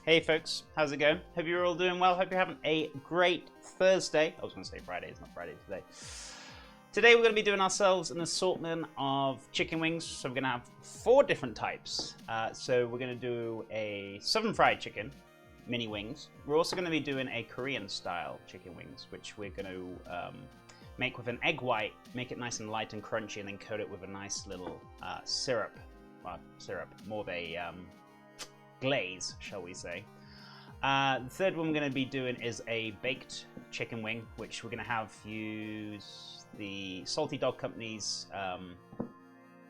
Hey folks, how's it going? Hope you're all doing well. Hope you're having a great Thursday. I was going to say Friday, it's not Friday today. Today we're going to be doing ourselves an assortment of chicken wings. So we're going to have 4 different types. So we're going to do a southern fried chicken, mini wings. We're also going to be doing a Korean style chicken wings, which we're going to make with an egg white, make it nice and light and crunchy, and then coat it with a nice little syrup. Well, syrup, more of a glaze, shall we say. The third one we're going to be doing is a baked chicken wing, which we're going to use the Salty Dog Company's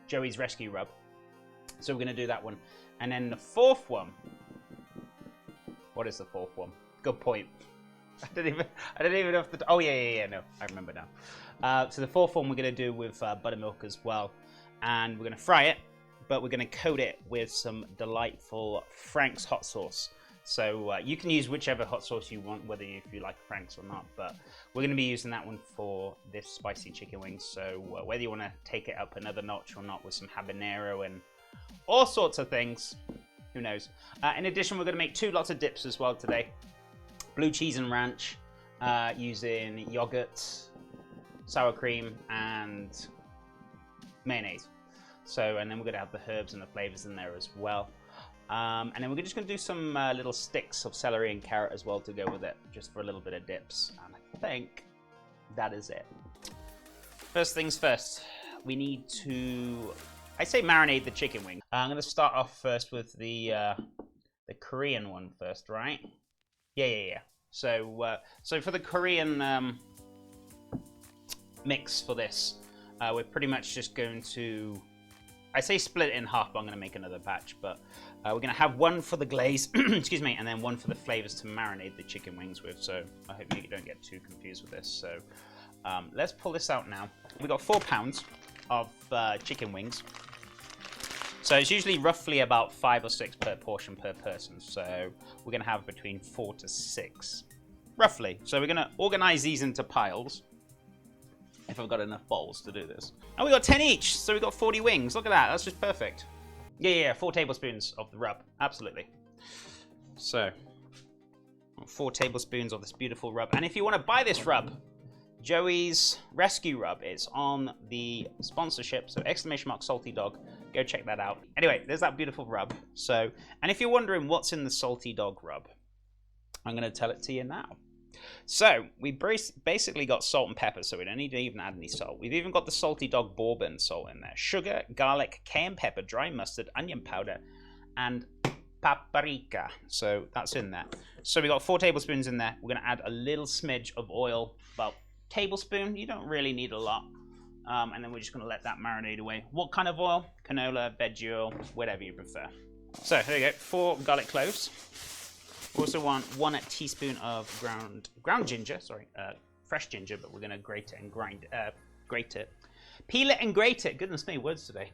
Joey's Rescue Rub. So we're going to do that one. And then the fourth one, what is the fourth one? Good point. I didn't even know if the, oh yeah, no, I remember now. So the fourth one we're going to do with buttermilk as well. And we're going to fry it, but we're going to coat it with some delightful Frank's hot sauce. So you can use whichever hot sauce you want, whether if you like Frank's or not, but we're going to be using that one for this spicy chicken wings. So whether you want to take it up another notch or not with some habanero and all sorts of things, who knows. In addition, we're going to make 2 lots of dips as well today. Blue cheese and ranch, using yogurt, sour cream, and mayonnaise. So, and then we're going to have the herbs and the flavors in there as well. And then we're just going to do some little sticks of celery and carrot as well to go with it, just for a little bit of dips. And I think that is it. First things first, we need to, I say marinate the chicken wing. I'm going to start off first with the Korean one first, right? Yeah. So, so for the Korean mix for this, we're pretty much just going to, I say split it in half, but I'm going to make another batch. But we're going to have one for the glaze, excuse me, and then one for the flavors to marinate the chicken wings with. So I hope you don't get too confused with this. So let's pull this out now. We've got 4 pounds of chicken wings. So it's usually roughly about 5 or 6 per portion per person. So we're going to have between 4 to 6, roughly. So we're going to organize these into piles, if I've got enough bowls to do this. And we got 10 each, so we got 40 wings. Look at that, that's just perfect. Yeah, 4 tablespoons of the rub, absolutely. So, 4 tablespoons of this beautiful rub. And if you want to buy this rub, Joey's Rescue Rub, it's on the sponsorship, so !Salty Dog. Go check that out. Anyway, there's that beautiful rub. So, and if you're wondering what's in the Salty Dog rub, I'm going to tell it to you now. So, we basically got salt and pepper, so we don't need to even add any salt. We've even got the Salty Dog bourbon salt in there. Sugar, garlic, cayenne pepper, dry mustard, onion powder, and paprika. So, that's in there. So, we got 4 tablespoons in there. We're going to add a little smidge of oil, about a tablespoon. You don't really need a lot. And then we're just going to let that marinate away. What kind of oil? Canola, veggie oil, whatever you prefer. So, here we go. 4 garlic cloves. We also want 1 teaspoon of ground ginger, fresh ginger, but we're going to grate it and grate it. Peel it and grate it. Goodness me, words today.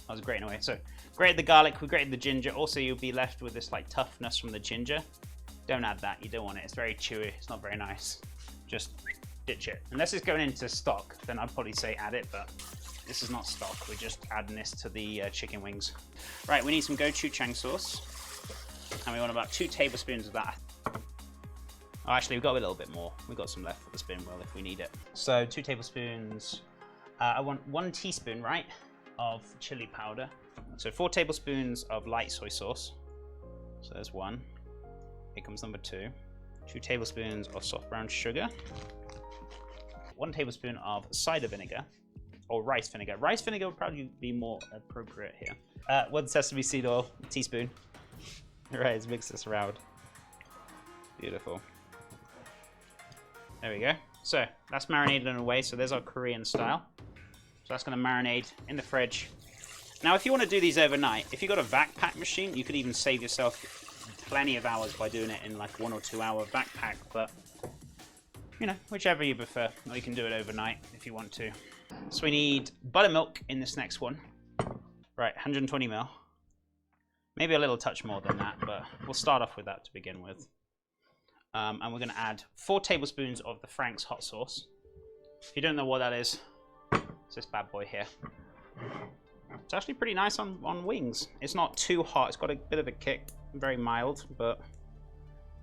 I was grating away. So, grated the garlic, we grated the ginger. Also, you'll be left with this like toughness from the ginger. Don't add that, you don't want it. It's very chewy, it's not very nice. Just ditch it. Unless it's going into stock, then I'd probably say add it, but this is not stock. We're just adding this to the chicken wings. Right, we need some gochujang sauce. And we want about 2 tablespoons of that. Oh, actually, we've got a little bit more. We've got some left for the spin wheel if we need it. So 2 tablespoons. I want 1 teaspoon, right, of chili powder. So 4 tablespoons of light soy sauce. So there's 1. Here comes number 2. 2 tablespoons of soft brown sugar. 1 tablespoon of cider vinegar, or rice vinegar. Rice vinegar would probably be more appropriate here. 1 sesame seed oil, a teaspoon. Right, let's mix this around. Beautiful. There we go. So, that's marinated in a way, so there's our Korean style. So that's going to marinate in the fridge. Now, if you want to do these overnight, if you've got a vac pack machine, you could even save yourself plenty of hours by doing it in like 1 or 2 hour vac pack, but, you know, whichever you prefer. Or you can do it overnight if you want to. So we need buttermilk in this next one. Right, 120 ml. Maybe a little touch more than that, but we'll start off with that to begin with. And we're going to add 4 tablespoons of the Frank's hot sauce. If you don't know what that is, it's this bad boy here. It's actually pretty nice on wings. It's not too hot. It's got a bit of a kick. Very mild, but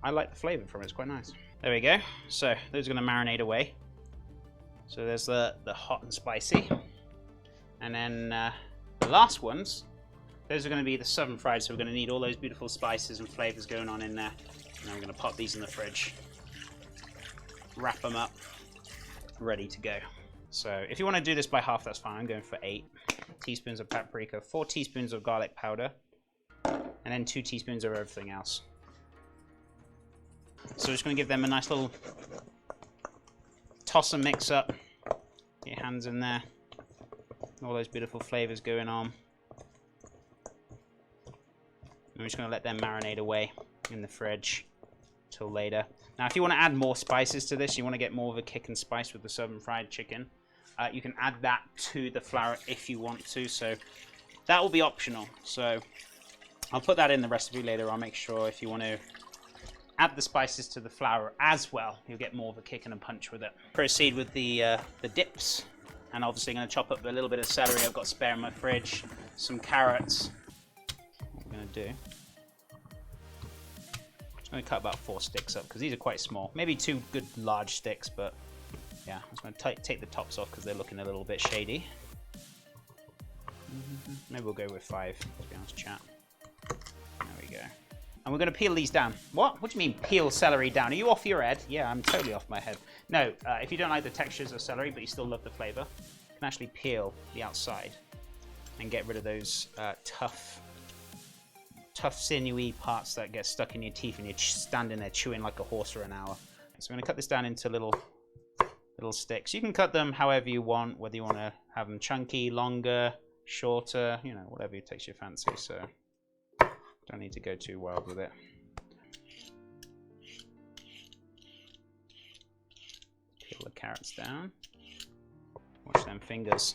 I like the flavor from it. It's quite nice. There we go. So those are going to marinate away. So there's the hot and spicy. And then the last ones, those are going to be the southern fried. So we're going to need all those beautiful spices and flavors going on in there. And then we're going to pop these in the fridge. Wrap them up. Ready to go. So if you want to do this by half, that's fine. I'm going for 8 teaspoons of paprika, 4 teaspoons of garlic powder, and then 2 teaspoons of everything else. So just going to give them a nice little toss and mix up. Get your hands in there. All those beautiful flavors going on. I'm just going to let them marinate away in the fridge till later. Now, if you want to add more spices to this, you want to get more of a kick and spice with the southern fried chicken, you can add that to the flour if you want to. So that will be optional. So I'll put that in the recipe later. I'll make sure if you want to add the spices to the flour as well, you'll get more of a kick and a punch with it. Proceed with the dips. And obviously I'm going to chop up a little bit of celery I've got spare in my fridge, some carrots. What we're going to do, I'm going to cut about 4 sticks up because these are quite small. Maybe 2 good large sticks, but yeah, I'm just going to take the tops off because they're looking a little bit shady. Maybe we'll go with 5, to be honest, chat. There we go. And we're going to peel these down. What? What do you mean peel celery down? Are you off your head? Yeah, I'm totally off my head. No, if you don't like the textures of celery, but you still love the flavor, you can actually peel the outside and get rid of those tough, sinewy parts that get stuck in your teeth and you're standing there chewing like a horse for an hour. So I'm going to cut this down into little sticks. You can cut them however you want, whether you want to have them chunky, longer, shorter, you know, whatever takes your fancy. So don't need to go too wild with it. Peel the carrots down. Watch them fingers.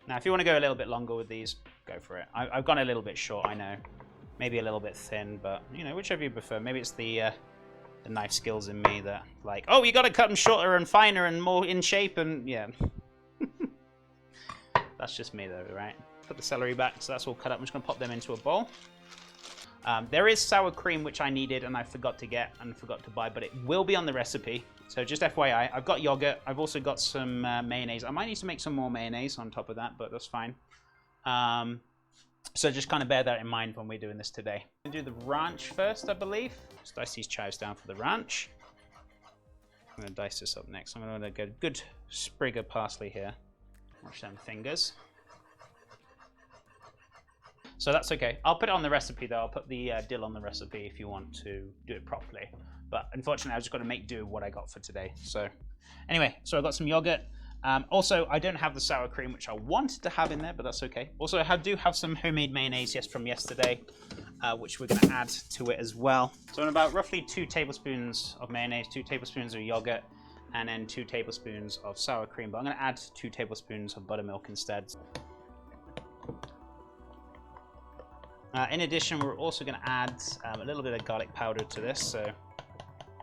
Now, if you want to go a little bit longer with these, go for it. I've gone a little bit short, I know. Maybe a little bit thin, but, you know, whichever you prefer. Maybe it's the knife skills in me that, like, oh, you got to cut them shorter and finer and more in shape, and, yeah. That's just me, though, right? Put the celery back, so that's all cut up. I'm just going to pop them into a bowl. There is sour cream, which I needed and I forgot to get and forgot to buy, but it will be on the recipe. So just FYI, I've got yogurt. I've also got some mayonnaise. I might need to make some more mayonnaise on top of that, but that's fine. So just kind of bear that in mind when we're doing this today. I'm going to do the ranch first, I believe. Just dice these chives down for the ranch. I'm going to dice this up next. I'm going to get a good sprig of parsley here. Watch them fingers. So that's okay. I'll put it on the recipe though. I'll put the dill on the recipe if you want to do it properly. But unfortunately, I was just going to make do with what I got for today. So anyway, so I've got some yogurt. Also, I don't have the sour cream, which I wanted to have in there, but that's okay. Also, I do have some homemade mayonnaise, yes, from yesterday, which we're going to add to it as well. So in about roughly 2 tablespoons of mayonnaise, 2 tablespoons of yogurt, and then 2 tablespoons of sour cream. But I'm going to add 2 tablespoons of buttermilk instead. In addition, we're also going to add a little bit of garlic powder to this. So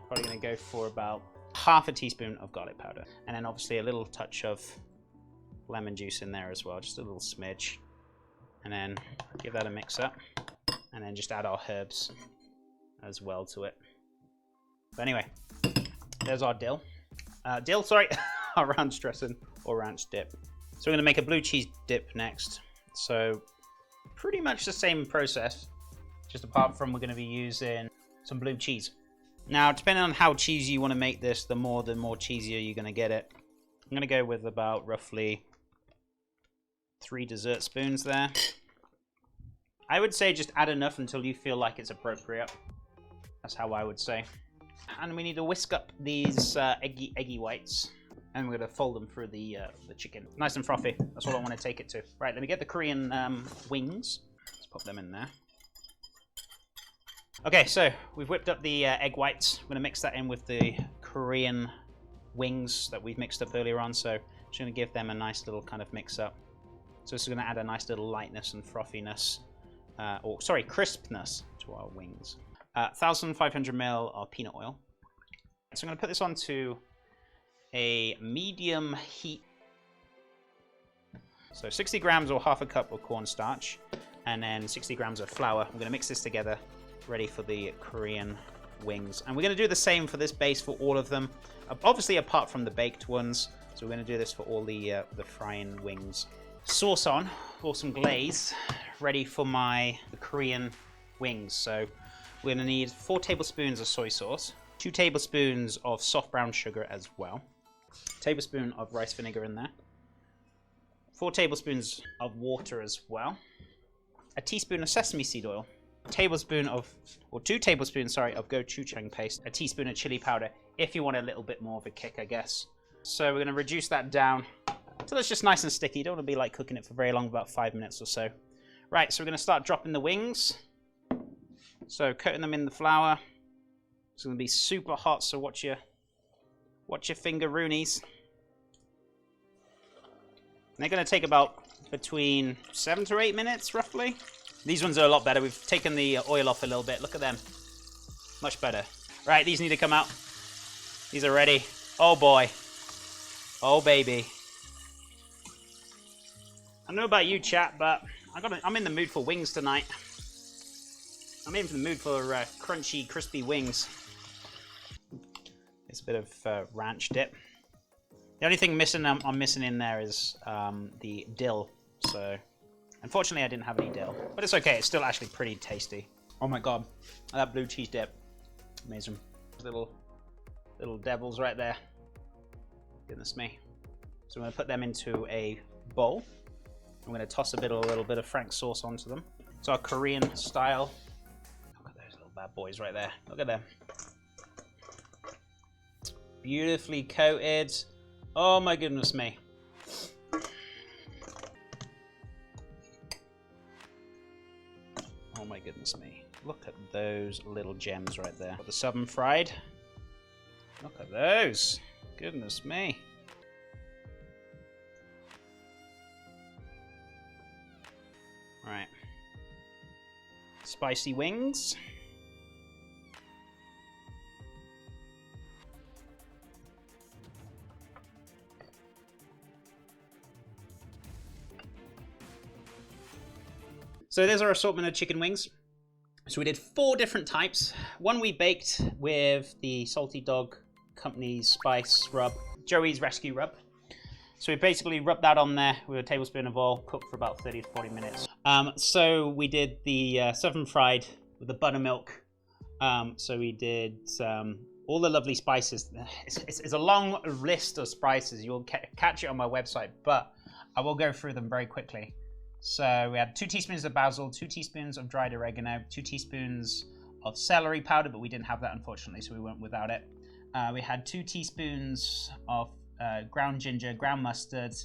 probably going to go for about half a teaspoon of garlic powder. And then obviously a little touch of lemon juice in there as well, just a little smidge. And then give that a mix up. And then just add our herbs as well to it. But anyway, there's our dill. Our ranch dressing or ranch dip. So we're going to make a blue cheese dip next. So pretty much the same process, just apart from we're going to be using some blue cheese. Now, depending on how cheesy you want to make this, the more cheesier you're going to get it. I'm going to go with about roughly 3 dessert spoons there. I would say just add enough until you feel like it's appropriate. That's how I would say. And we need to whisk up these eggy whites. And we're going to fold them through the chicken. Nice and frothy. That's what I want to take it to. Right, let me get the Korean wings. Let's pop them in there. Okay, so we've whipped up the egg whites. I'm going to mix that in with the Korean wings that we've mixed up earlier on. So just going to give them a nice little kind of mix up. So this is going to add a nice little lightness and frothiness. Crispness to our wings. 1,500 ml of peanut oil. So I'm going to put this onto a medium heat. So 60 grams or half a cup of cornstarch, and then 60 grams of flour. I'm going to mix this together, ready for the Korean wings. And we're going to do the same for this base for all of them, obviously apart from the baked ones. So we're going to do this for all the frying wings. Sauce on, or some glaze, ready for the Korean wings. So we're going to need 4 tablespoons of soy sauce, 2 tablespoons of soft brown sugar as well, a tablespoon of rice vinegar in there, 4 tablespoons of water as well, a teaspoon of sesame seed oil, a tablespoon of, or 2 tablespoons, sorry, of gochujang paste, a teaspoon of chili powder, if you want a little bit more of a kick, I guess. So we're going to reduce that down until it's just nice and sticky. You don't want to be like cooking it for very long, about 5 minutes or so. Right, so we're going to start dropping the wings. So coating them in the flour. It's going to be super hot, so watch your finger roonies. They're going to take about between 7 to 8 minutes, roughly. These ones are a lot better. We've taken the oil off a little bit. Look at them. Much better. Right, these need to come out. These are ready. Oh, boy. Oh, baby. I don't know about you, chat, but I'm in the mood for wings tonight. I'm in for the mood for crunchy, crispy wings. It's a bit of ranch dip. The only thing I'm missing in there is the dill. So, unfortunately, I didn't have any dill. But it's okay. It's still actually pretty tasty. Oh my god. That blue cheese dip. Amazing. Little devils right there. Goodness me. So I'm going to put them into a bowl. I'm going to toss a little bit of Frank sauce onto them. It's our Korean style. Look at those little bad boys right there. Look at them. Beautifully coated. Oh my goodness me. Oh my goodness me. Look at those little gems right there. Got the southern fried. Look at those. Goodness me. Right. Spicy wings. So there's our assortment of chicken wings. So we did 4 different types. One we baked with the Salty Dog Company's spice rub, Joey's Rescue Rub. So we basically rubbed that on there with a tablespoon of oil, cooked for about 30 to 40 minutes. So we did the southern fried with the buttermilk. So we did all the lovely spices. It's a long list of spices. You'll catch it on my website, but I will go through them very quickly. So we had 2 teaspoons of basil, 2 teaspoons of dried oregano, 2 teaspoons of celery powder, but we didn't have that unfortunately, so we went without it. We had 2 teaspoons of ground ginger, ground mustard,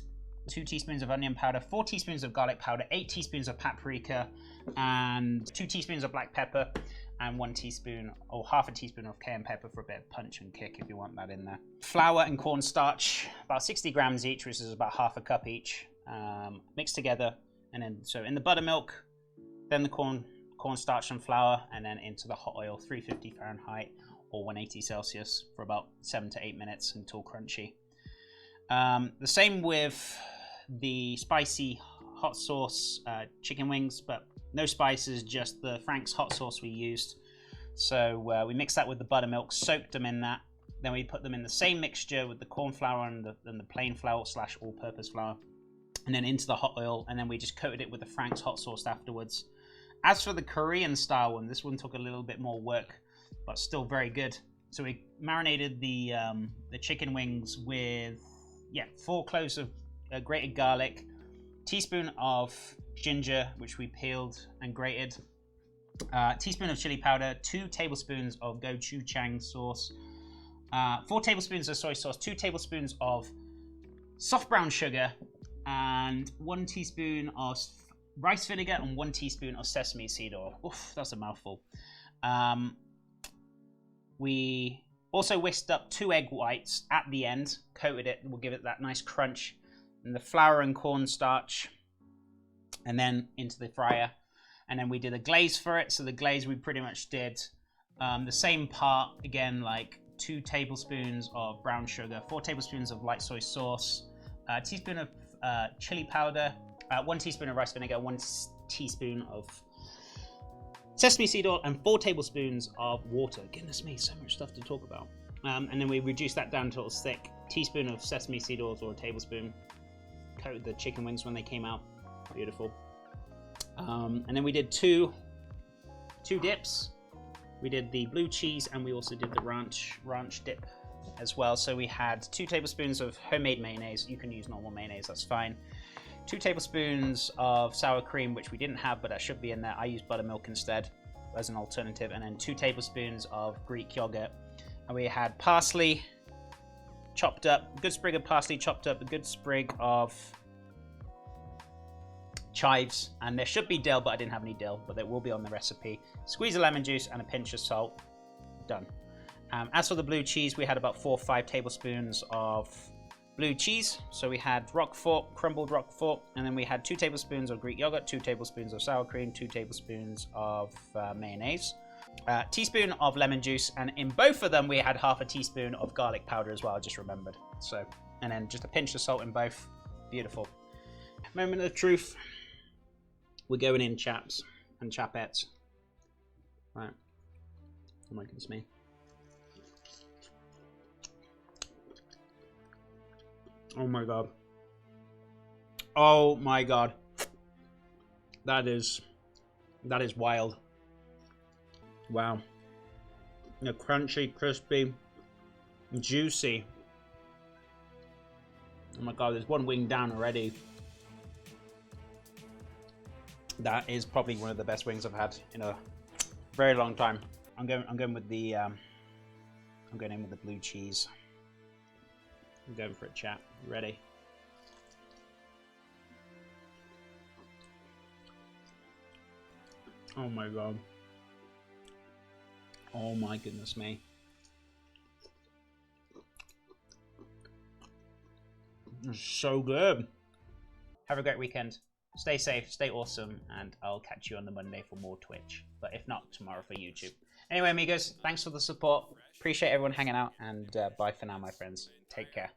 2 teaspoons of onion powder, 4 teaspoons of garlic powder, 8 teaspoons of paprika, and 2 teaspoons of black pepper, and 1 teaspoon or half a teaspoon of cayenne pepper for a bit of punch and kick if you want that in there. Flour and cornstarch, about 60 grams each, which is about half a cup each, mixed together. And then, so in the buttermilk, then the cornstarch and flour, and then into the hot oil, 350 Fahrenheit or 180 Celsius for about 7 to 8 minutes until crunchy. The same with the spicy hot sauce chicken wings, but no spices, just the Frank's hot sauce we used. So we mixed that with the buttermilk, soaked them in that. Then we put them in the same mixture with the corn flour and the plain flour / all-purpose flour. And then into the hot oil, and then we just coated it with the Frank's hot sauce afterwards. As for the Korean style one, this one took a little bit more work, but still very good. So we marinated the chicken wings with 4 cloves of grated garlic, teaspoon of ginger, which we peeled and grated, teaspoon of chili powder, 2 tablespoons of gochujang sauce, 4 tablespoons of soy sauce, 2 tablespoons of soft brown sugar, and 1 teaspoon of rice vinegar and 1 teaspoon of sesame seed oil. Oof, that's a mouthful. We also whisked up 2 egg whites at the end, coated it, we'll give it that nice crunch, and the flour and cornstarch, and then into the fryer. And then we did a glaze for it. So the glaze we pretty much did the same part, again, like 2 tablespoons of brown sugar, 4 tablespoons of light soy sauce, a teaspoon of chili powder, 1 teaspoon of rice vinegar, 1 teaspoon of sesame seed oil, and 4 tablespoons of water. Goodness me, so much stuff to talk about. And then we reduce that down to a thick. Teaspoon of sesame seed oil or a tablespoon. Coated the chicken wings when they came out. Beautiful. And then we did two dips. We did the blue cheese and we also did the ranch dip as well. So we had 2 tablespoons of homemade mayonnaise. You can use normal mayonnaise, that's fine. 2 tablespoons of sour cream, which we didn't have, but that should be in there. I used buttermilk instead as an alternative. And then 2 tablespoons of Greek yogurt. And we had parsley chopped up, a good sprig of parsley chopped up, a good sprig of chives, and there should be dill, but I didn't have any dill, but it will be on the recipe. Squeeze of lemon juice and a pinch of salt. Done. As for the blue cheese, we had about 4 or 5 tablespoons of blue cheese. So we had Roquefort, crumbled Roquefort, and then we had 2 tablespoons of Greek yogurt, 2 tablespoons of sour cream, 2 tablespoons of mayonnaise, teaspoon of lemon juice, and in both of them we had half a teaspoon of garlic powder as well, I just remembered. So, and then just a pinch of salt in both. Beautiful. Moment of truth. We're going in, chaps and chapettes. Right. Oh my goodness me. Oh my god. Oh my god. That is wild. Wow. You know, crunchy, crispy, juicy. Oh my god, there's one wing down already. That is probably one of the best wings I've had in a very long time. I'm going with the I'm going in with the blue cheese. I'm going for it, chat. You ready? Oh my god. Oh my goodness me. It's so good. Have a great weekend. Stay safe, stay awesome, and I'll catch you on the Monday for more Twitch. But if not, tomorrow for YouTube. Anyway, amigos, thanks for the support. Appreciate everyone hanging out, and bye for now, my friends. Take care.